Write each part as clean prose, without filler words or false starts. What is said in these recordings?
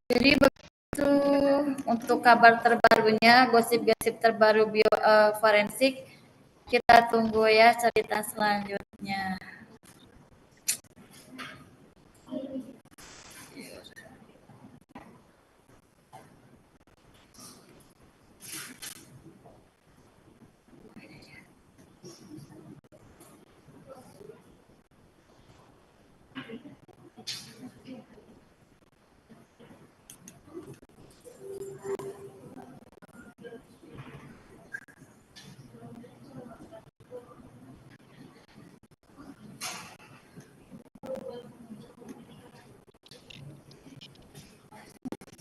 Jadi begitu untuk kabar terbarunya, gosip-gosip terbaru forensik. Kita tunggu ya cerita selanjutnya.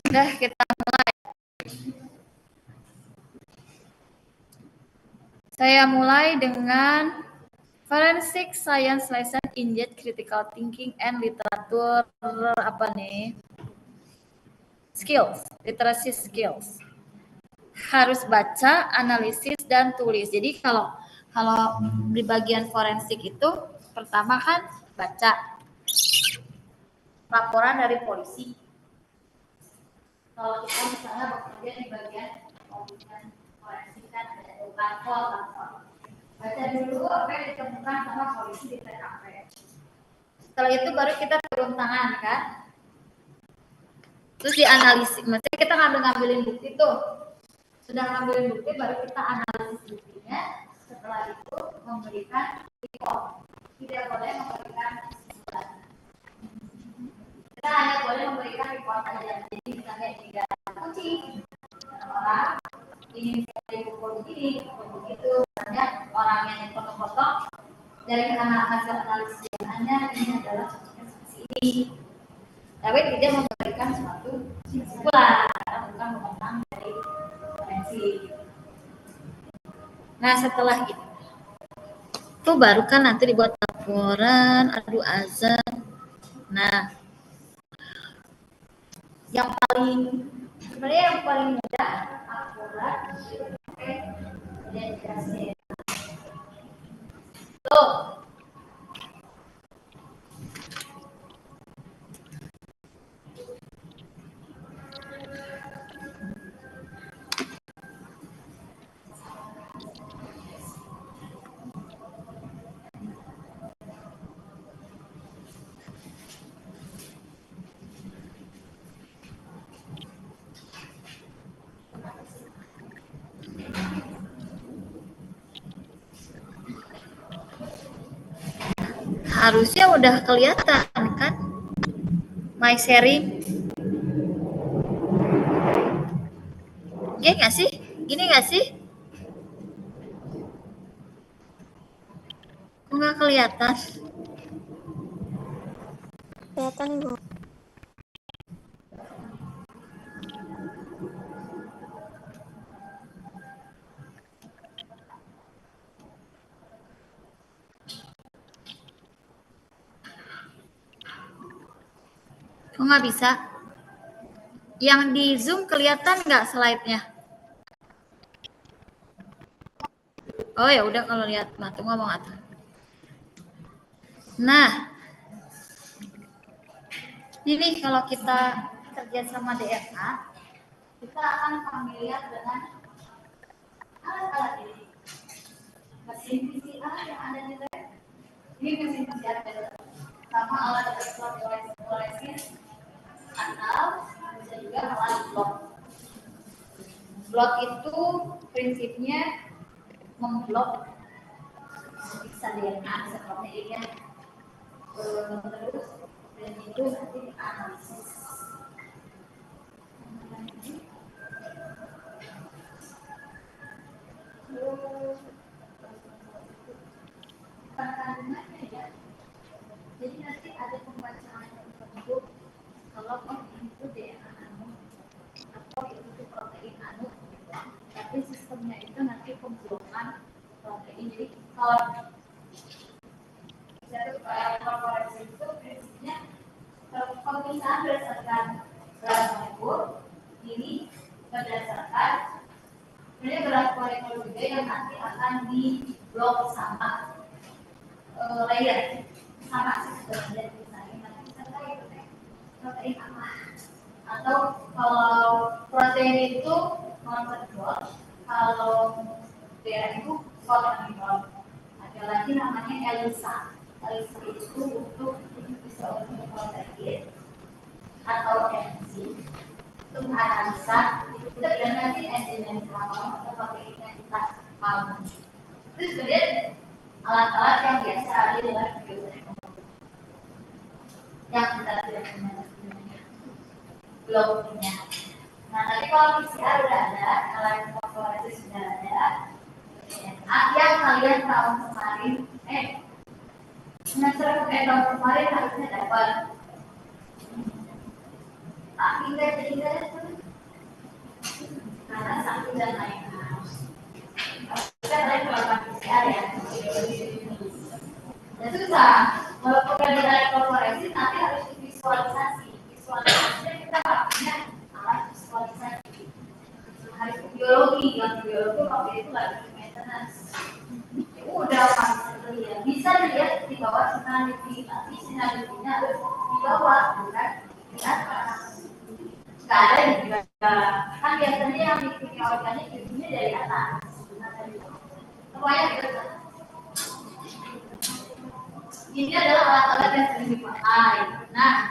Udah, kita mulai. Saya mulai dengan Forensic Science Lesson in Critical Thinking and Literature skills, literasi skills. Harus baca, analisis, dan tulis. Jadi kalau di bagian forensik itu pertama kan baca laporan dari polisi. Kalau kita misalnya bekerja di bagian forensik kan ada kantor. Baca dulu apa yang ditemukan sama polisi di TKP. Setelah itu baru kita turun tangan kan. Terus dianalisis, maksudnya kita ngambilin bukti tuh. Sudah ngambilin bukti baru kita analisis buktinya. Setelah itu memberikan report. Tidak boleh memberikan kesimpulan. Kita hanya boleh memberikan report saja. Jadi misalnya 3 kunci orang ini bisa dipukul begini, begitu. Misalnya orang yang dipotong-potong dari hasil analisis DNA ini adalah seperti ini. Tapi tidak memberikan suatu kesimpulan karena bukan wewenang dari forensik. Nah setelah itu baru kan nanti dibuat laporan, adu azan. Nah yang paling mudah akurat identifikasi. Tuh. Harusnya udah kelihatan kan my sharing. Gini nggak sih? Kok nggak kelihatan? Kelihatan, Bu. Kok nggak bisa? Yang di Zoom kelihatan nggak slide-nya? Oh ya udah kalau lihat matu ngomong atau. Nah, ini kalau kita kerja sama DNA, kita akan familiar dengan alat-alat ini. Mesin PCR yang ada di lab. Ini mesin PCR sama alat fluoresis atau bisa juga alat blot. Blot itu prinsipnya memblok periksa DNA seperti ini. Terus dan itu nanti dianalisis. Kandungannya ya. Jadi nanti ada pembacaan tertentu kalau itu DNA anu atau itu protein anu. Tapi sistemnya itu nanti pemblokan protein. Jadi kalau forensik itu prinsipnya pemeriksaan berdasarkan gerak molekul ini berdasarkan sebenarnya gerak molekul juga yang nanti akan diblok sama layer sama sebenarnya misalnya nanti misalnya protein apa Atau kalau protein itu non-control, kalau darah itu control. Ada lagi namanya ELISA. ELISA itu untuk bisa untuk protein atau enzim. Untuk analisa itu kita bilang nanti enzim yang kita mau atau protein yang kita mau. Itu sebenarnya alat-alat yang biasa ada dalam bioteknologi yang kita tidak punya belum punya. Nah, tapi kalau PCR udah ada, kalau fluorescence sudah ada, yang kalian tahun kemarin, semester tahun kemarin harusnya dapat. Tapi nggak jadi karena satu dan lain hal. Kita tadi melakukan PCR ya, dan susah. Kalau program fluorescence nanti harus visualisasi. Visualisasinya kita nggak punya alat visualisasi. Harus biologi, yang biologi waktu itu lagi maintenance. Udah pasti ya. Bisa dilihat di bawah sinar UV, tapi sinar UV-nya harus di bawah, bukan di atas. Nggak ada juga. Kan biasanya yang di kimia organik UV-nya dari atas. Semuanya gitu. Ini adalah alat-alat yang sering dipakai. Nah,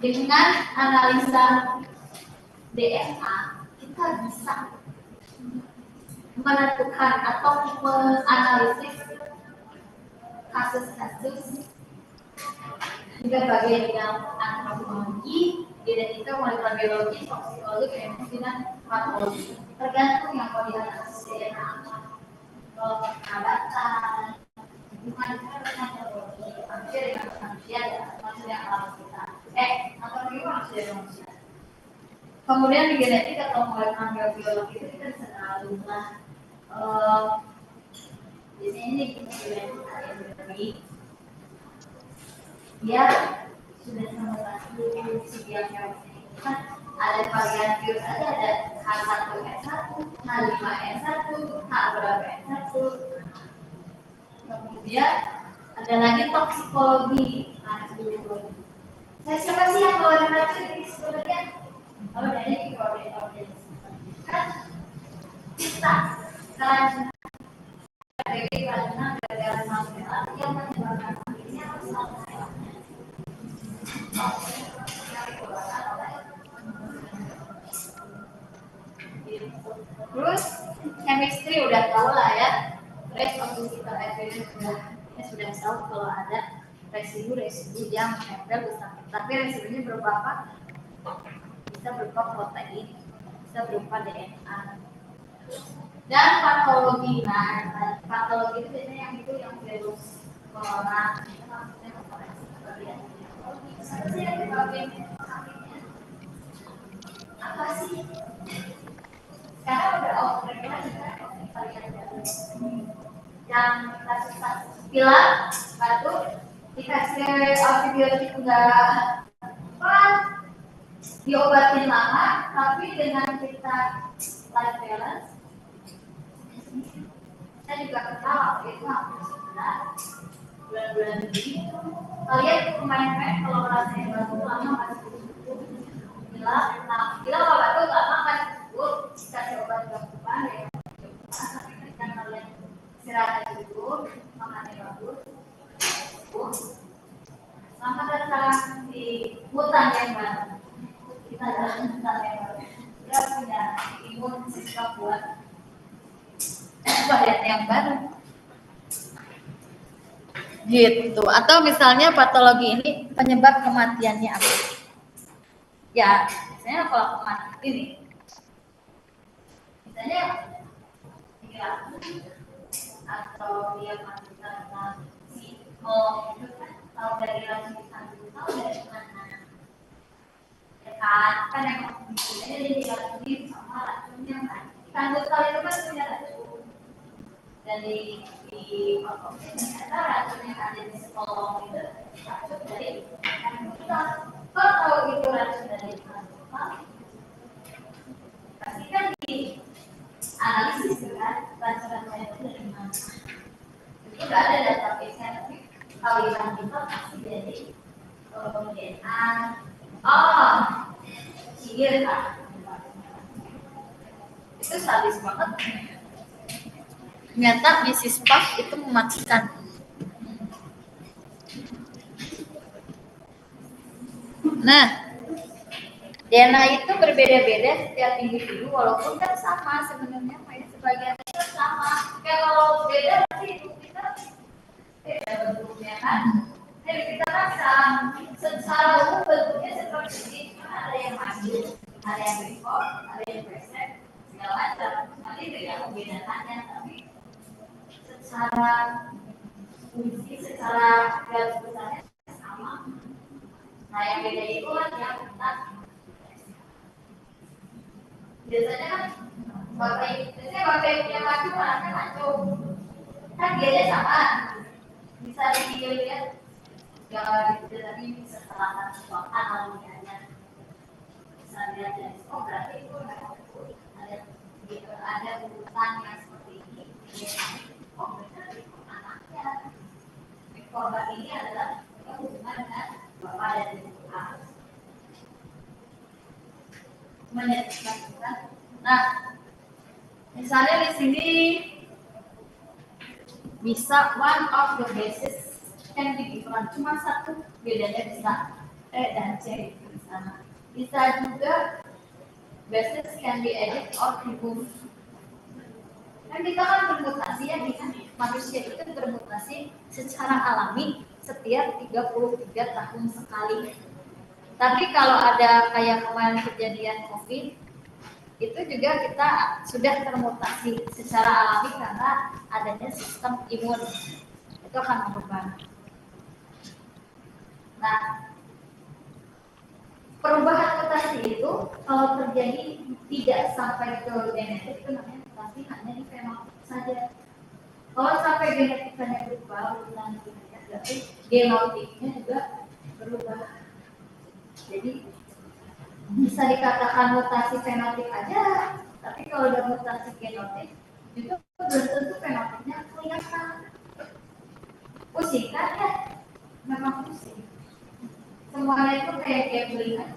dengan analisa DNA kita bisa menentukan atau menganalisis kasus-kasus juga bagian bidang antropologi, genetika, molekular biologi, toksikologi, emosi, dan patologi. Tergantung yang mau dianalisis DNA apa. Penabatan, bukan antropologi, manusia dengan manusia dan manusia alam kita. Antropologi manusia dengan manusia. Kemudian di genetik atau molekular biologi itu kita bisa tahu lah. Di sini kita biologi. Ya sudah sama satu sekian kan ada varian virus ada H1N1, H5N1, H berapa N1. Kemudian ada lagi toksikologi. Nah, siapa sih yang bawa racun ini sebenarnya? Oh, dari mikroorganisme. Kan kita keracunan bakteri keracunan gara-gara salmonella yang menyebabkan akhirnya salmonella. Terus chemistry udah tahu lah ya. Rate of physical evidence sudah tahu kalau ada residu yang menempel besar. Tapi residunya berupa apa? Bisa berupa protein, bisa berupa DNA. Dan patologi, nah patologi itu biasanya yang virus corona, itu maksudnya bagian apa sih yang bagian sakitnya? Apa sih? Sekarang udah outbreak lagi kan, varian baru. Yang kasus-kasus pilek, batuk, dikasih antibiotik enggak diobatin lama, tapi dengan kita life balance, saya juga kenal waktu itu hampir sebulan, bulan-bulan ini. Kalian main-main kalau rasanya batuk lama masih cukup, bila kalau batuk lama masih cukup, kasih obat gabungan ya. Tapi ketika kalian istirahat cukup, makannya bagus, selamat datang di hutan yang baru. Kita dalam hutan yang baru. Kita punya imun sistem buat varian yang baru. Gitu. Atau misalnya patologi ini penyebab kematiannya apa? Ya, misalnya kalau kematian ini, misalnya atau dia mati karena itu kan tahu dari racun tahu dari mana? Ya kan yang maksudnya dia diracuni sama racunnya kan. Ikan kali itu kan punya racun. Dan di ternyata racun yang ada di sekolah itu racun dari ikan kita. Kalau tahu itu racun dari ikan kita, pasti kan di analisis kan racun-racun itu dari mana. Itu nggak ada database-nya, tapi kalau ikan kita pasti dari DNA. Oh, iya kan? Itu sadis banget. Ternyata Mrs. Puff itu mematikan. Nah, DNA itu berbeda-beda setiap individu, walaupun kan sama sebenarnya, sebagian itu sama. Kalau beda sih kita beda bentuknya kan. Jadi kita kan secara umum bentuknya seperti ini, ada yang maju, ada yang record, ada yang preset, segala macam. Nanti itu yang membedakannya, tapi secara fungsi, secara garis besarnya sama. Nah yang beda itu kan yang kita biasanya kan bapak yang maju anaknya maju kan dia sama bisa dilihat ya tapi setelah satu analogianya bisa lihat dari berarti itu ada urutan yang seperti ini berarti anaknya korban ini adalah hubungan dengan bapak dan ibu menyebutkan. Nah, misalnya di sini bisa one of the bases can be different, cuma satu bedanya bisa E dan C di sana. Bisa juga bases can be added or removed. Kan kita kan bermutasi ya, manusia itu bermutasi secara alami setiap 33 tahun sekali. Tapi kalau ada kayak kemarin kejadian COVID, itu juga kita sudah termutasi secara alami karena adanya sistem imun. Itu akan berubah. Nah, perubahan mutasi itu kalau terjadi tidak sampai ke genetik itu namanya mutasi hanya di fenotip saja. Kalau sampai genetiknya berubah, berarti genotipnya juga berubah. Jadi bisa dikatakan mutasi fenotip aja, tapi kalau udah mutasi genotip itu belum tentu fenotipnya kelihatan. Pusing kan ya? Memang pusing. Semuanya itu kayak beli aja.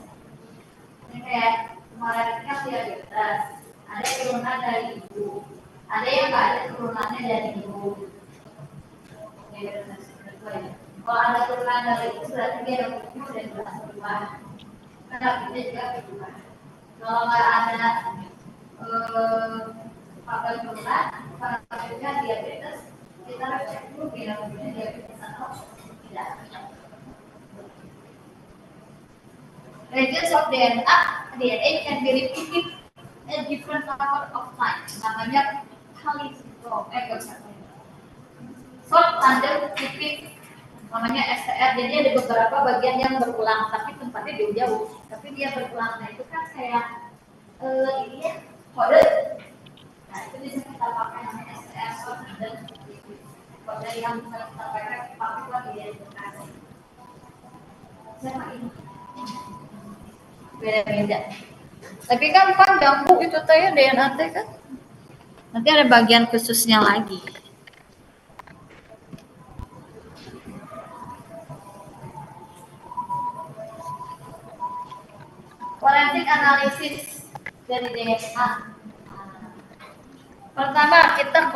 Kayak kemarin kan diabetes, ada turunan dari ibu, ada yang nggak ada turunannya dari ibu. Kalau ada turunan dari ibu berarti dia udah jelas berubah. Karena kita juga berubah. Kalau nggak ada faktor turunan, faktornya diabetes, kita harus cek dulu bila punya diabetes atau tidak. Regions of DNA can be repeated at different number of times. Namanya palindrome. Short tandem repeat namanya STR. Jadi ada beberapa bagian yang berulang, tapi tempatnya jauh-jauh. Tapi dia berulang. Nah itu kan kayak ini ya kode. Nah itu bisa kita pakai namanya STR short tandem repeat. Kode yang bisa kita pakai buat identifikasi. Siapa ini? Beda-beda. Tapi kan ganggu itu teh DNA teh kan. Nanti ada bagian khususnya lagi. Forensic analisis dari DNA. Pertama kita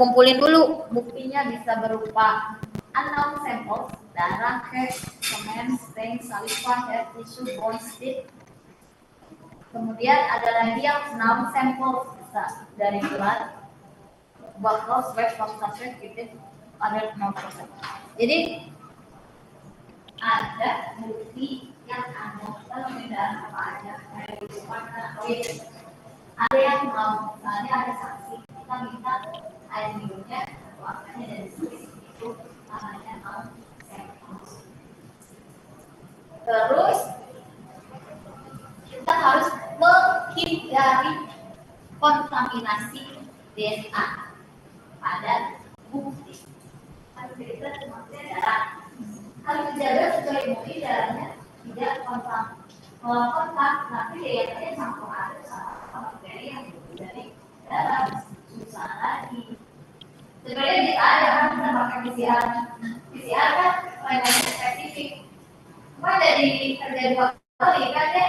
kumpulin dulu buktinya, bisa berupa unknown samples, darah, hair, semen, stain, saliva, hair tissue, bone stick. Kemudian ada lagi yang known samples, bisa dari blood, botol, swab, prostate, gitu, ada known samples. Jadi ada bukti yang ada perbedaan apa aja dari ada yang mau, misalnya ada saksi, kita minta air minumnya atau apanya dari saksi itu namanya known samples. Terus kita harus menghindari kontaminasi DNA pada bukti. Harus kita maksudnya darah. Harus dijaga supaya bukti darahnya tidak kontak. Kalau kontak, nanti DNA campur aduk sama bakteri yang dari darah, susah lagi. Sebenarnya kita ada kan kita pakai PCR. PCR kan lainnya spesifik. Cuma dari kerja 2 kali kan ya,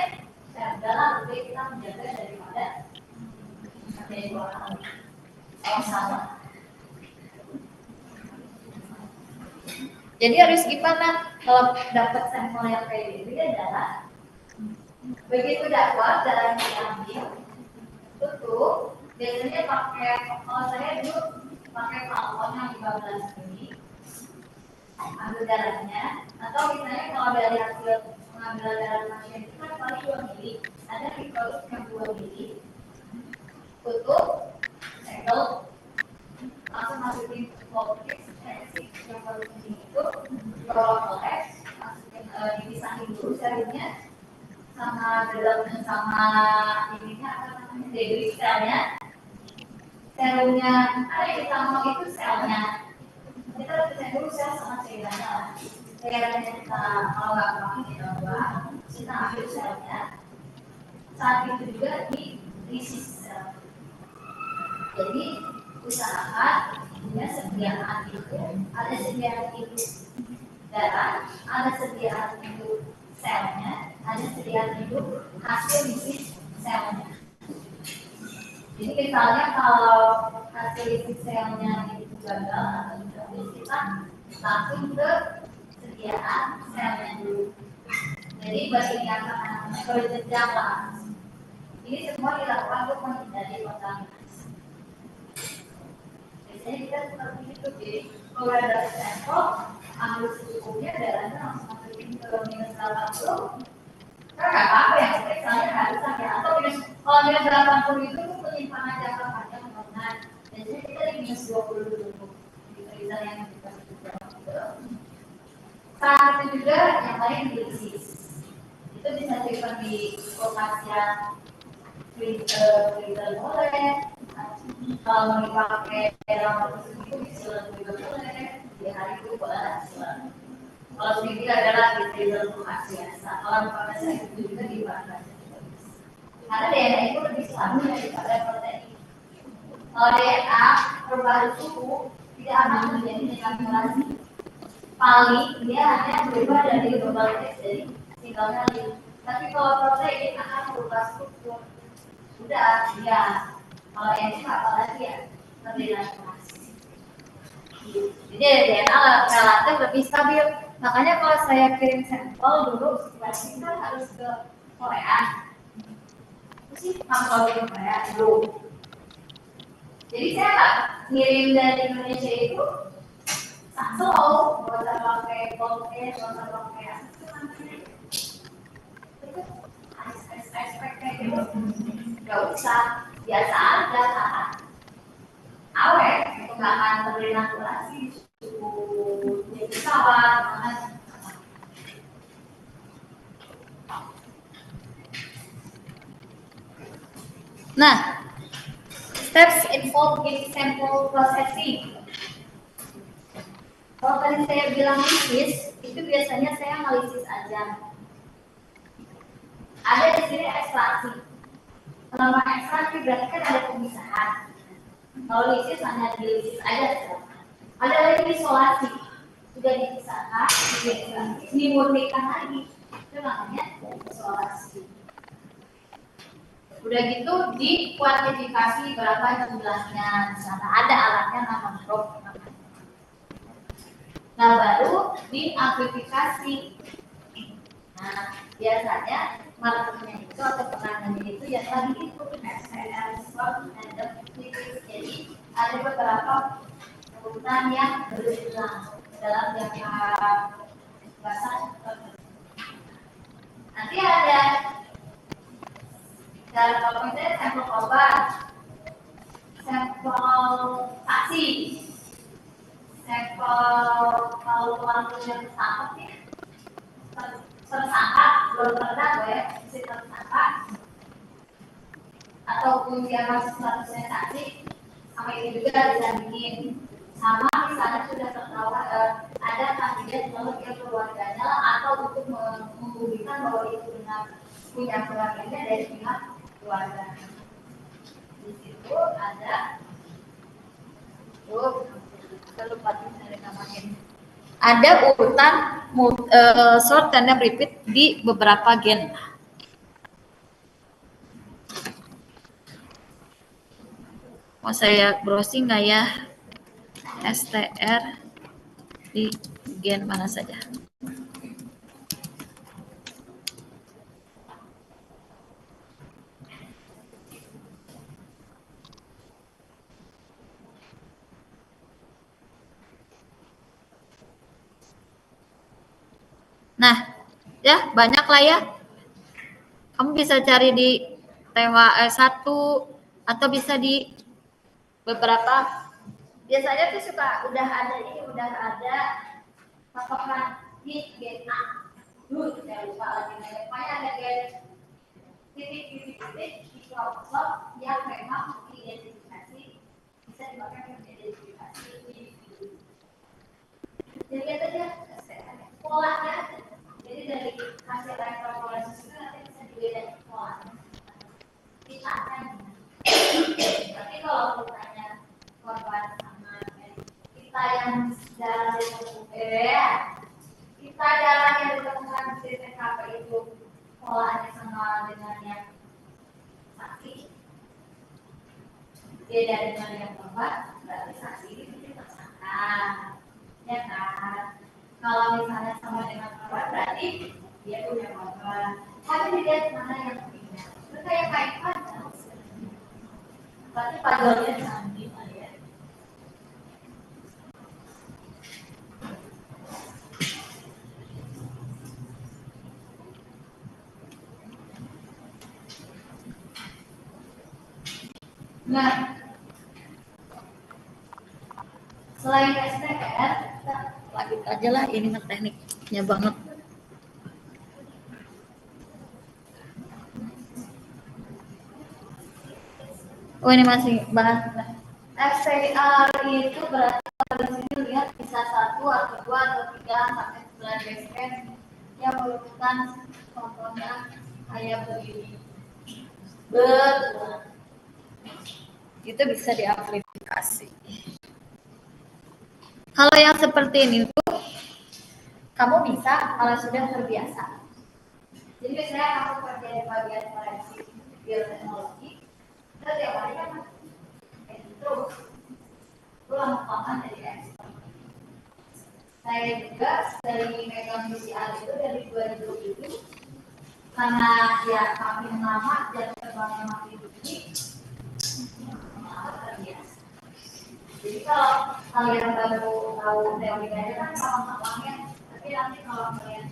ya udahlah lebih kita menjaga daripada kerja 2 kali. Sama. Jadi harus gimana kalau dapat sampel yang kayak gitu adalah begitu dapat darahnya diambil itu tuh biasanya pakai, kalau saya dulu pakai balon yang 15 ini ambil darahnya, atau misalnya kalau dari hasil pengambilan darah pasien itu kan paling 2 mili, ada mikrodot yang 2 mili, tutup, segel, langsung masukin plastik yang baru ini itu bawa ke lab, masukin dipisahin dulu serumnya sama dalamnya sama ininya apa namanya debris selnya, serumnya ada yang ditambah itu selnya, kita bisa dulu sel sama cairannya lah, cairannya kita kalau nggak pakai kita buang, kita ambil selnya, saat itu juga di risis sel. Jadi usahakan punya sediaan itu, ada sediaan itu darah, ada sediaan itu selnya, ada sediaan itu hasil risis selnya. Jadi misalnya kalau hasil risis selnya itu gagal atau tidak, kita langsung ke sediaan selnya dulu. Jadi bagi yang namanya berjenjang lah. Ini semua dilakukan untuk menghindari kontaminasi. Biasanya kita seperti itu, jadi kalau ada sampel, ambil secukupnya, darahnya langsung masukin ke minus 80. Kan nggak apa-apa ya, misalnya harus sampai atau minus, kalau minus 80 itu penyimpanan jangka panjang benar. Biasanya kita di minus 20 dulu, di freezer yang kita sudah. Saat itu juga yang lain diisis. Itu bisa simpan di kulkas yang freezer boleh. Kalau mau dipakai dalam waktu seminggu bisa juga boleh, di hari itu boleh. Kalau seminggu adalah di freezer kulkas biasa. Kalau dipakai saya itu juga dipakai. Karena DNA itu lebih stabil daripada protein. Kalau DNA perubahan suhu tidak akan terjadi denaturasi. Paling dia hanya berubah dari global teks jadi single kali. Tapi kalau protein akan berubah struktur. Sudah ya. Kalau enzim apalagi ya terdenaturasi. Jadi DNA relatif lebih stabil. Makanya kalau saya kirim sampel dulu, situasi kan harus ke Korea. Itu sih kalau ke Korea dulu. Jadi saya nggak ngirim dari Indonesia itu langsung, nggak usah pakai bolpen, nggak usah pakai itu aspek kayak gitu, nggak usah. Biasa aja kan awet itu nggak akan terdenaturasi suhu di pesawat. Nah, steps involved in sample processing. Kalau tadi saya bilang lisis, itu biasanya saya analisis aja. Ada di sini ekstraksi. Selama ekstraksi berarti kan ada pemisahan. Kalau lisis hanya dilisis aja. Ada lagi isolasi, sudah dipisahkan, dimurnikan lagi. Itu namanya isolasi. Udah gitu dikuantifikasi berapa jumlahnya. Di sana ada alatnya namanya drop. Nah baru diamplifikasi. Nah biasanya markernya itu atau penanganannya itu yang tadi itu SPL, swab, and jadi ada beberapa urutan yang berulang dalam jangka bahasa. Nanti ada dalam komputer sampel obat, sampel saksi, sampel kalau pelakunya tertangkap ya, tersangka belum pernah ya, masih tersangka ataupun dia masih statusnya saksi, sama itu juga bisa bikin. Sama misalnya sudah tertawa ada kandidat kalau dia keluarganya atau untuk membuktikan bahwa itu benar punya keluarganya dari pihak keluarga. Di situ ada lupa dari namanya. Ada urutan short tandem repeat di beberapa gen. Mau saya browsing nggak ya? STR di gen mana saja? Nah, ya banyak lah ya. Kamu bisa cari di TWA 1 atau bisa di beberapa. Biasanya tuh suka udah ada patokan di gen A. Saya lupa lagi. Pokoknya ada gen titik-titik di kelompok yang memang diidentifikasi bisa dipakai untuk identifikasi individu. Jadi lihat aja polanya. Jadi dari hasil ekstrapolasi itu nanti bisa dibedakan polanya. Kita akan. Tapi kalau misalnya korban sama kita yang jarang ditemukan di TKP itu polanya sama dengan yang saksi, beda dengan yang korban, berarti saksi itu tersangka, ya kan? Kalau misalnya sama dengan korban, berarti dia punya korban. Tapi dilihat mana yang punya. Itu kayak kaitan, berarti pasalnya sama ya. Nah, selain STR, kita lanjut aja lah, ini mah tekniknya banget. Oh, ini masih bahas. STR itu berarti di sini lihat bisa 1 atau 2 atau 3 sampai 9 baseline yang merupakan komponen kayak begini. Betul. Itu bisa diaplikasi. Kalau yang seperti ini tuh kamu bisa kalau sudah terbiasa. Jadi misalnya kamu kerja di bagian forensik bioteknologi, terus yang lain kan itu lama-lama jadi ekspert. Saya juga dari megang PCR itu dari 2007 karena ya kami lama dan terbangnya makin tinggi, terbiasa. Jadi kalau kalian baru tahu teori aja kan gampang-gampangnya, tapi nanti kalau kalian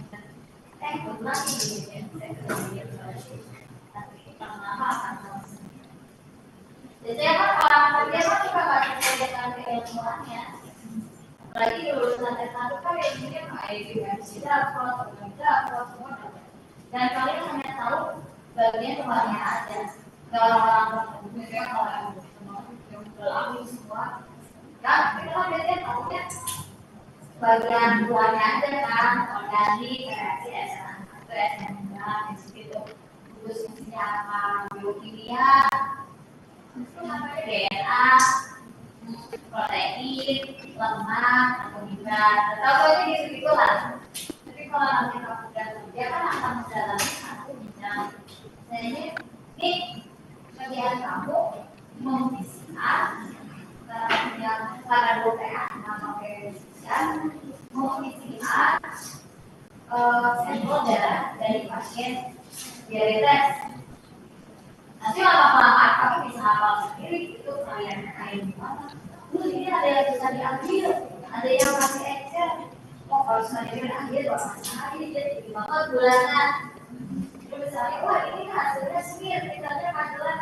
kebetulan ini saya kerja tapi lama-lama akan tahu. Biasanya kan orang kerja kan juga nggak bisa dengan keilmuannya, apalagi lulusan S1 kan ini kayak kalau semua, dan kalian hanya tahu bagian luarnya aja. Kalau orang misalnya kalau yang berlaku semua, kan kita biasanya tahunya bagian luarnya aja kan, organik, reaksi SN1, SN2, gitu. Terus fungsinya apa? Biokimia, DNA, protein, lemak, karbohidrat, atau aja gitu lah. Tapi kalau nanti kamu udah kerja kan akan mendalami satu bidang. Nah ini bagian kamu mempisah yang pada doa nama kebiasaan mempisah sampel darah dari pasien diabetes. Nanti lama-lama kamu bisa hafal sendiri itu kalian gimana. Terus ini ada yang bisa diambil, ada yang masih Excel. Oh kalau misalnya diambil hari jadi gimana bulanan. Terus misalnya wah ini hasilnya semir, misalnya adalah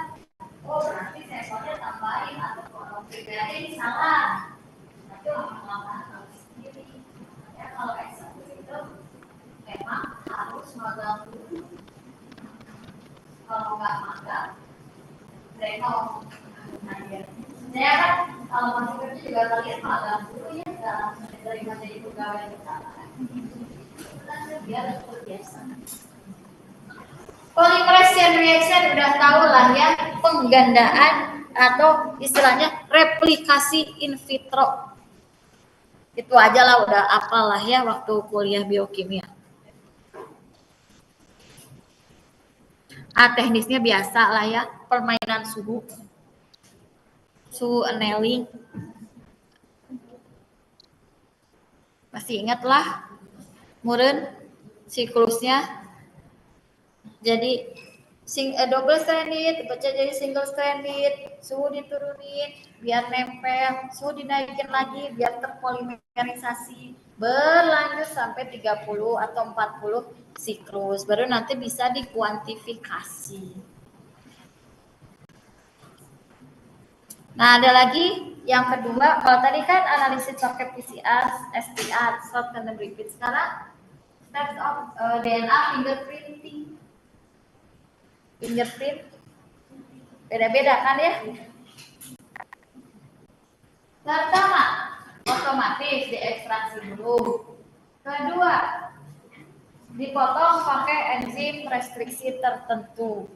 oh berarti sampelnya tambahin atau kalau pribadi ini salah. Nanti lama-lama harus sendiri. Ya kalau Excel itu memang harus magang dulu. Kalau nggak magang, saya mau aja. Saya kan kalau masih kerja juga kalian magang dulu ya, nggak langsung diterima jadi pegawai utama. Kan biar terbiasa. Polymerase chain reaction udah tahu lah ya, penggandaan atau istilahnya replikasi in vitro. Itu aja lah udah apalah ya waktu kuliah biokimia. Teknisnya biasa lah ya, permainan suhu annealing. Masih ingat lah, meureun siklusnya. Jadi double stranded baca jadi single stranded, suhu diturunin biar nempel, suhu dinaikin lagi biar terpolimerisasi, berlanjut sampai 30 atau 40 siklus, baru nanti bisa dikuantifikasi. Nah, ada lagi yang kedua, kalau tadi kan analisis pakai PCR, SPR, short random repeat. Sekarang steps of DNA fingerprinting. Fingerprint beda-beda kan ya. Pertama, otomatis diekstraksi dulu. Kedua, dipotong pakai enzim restriksi tertentu.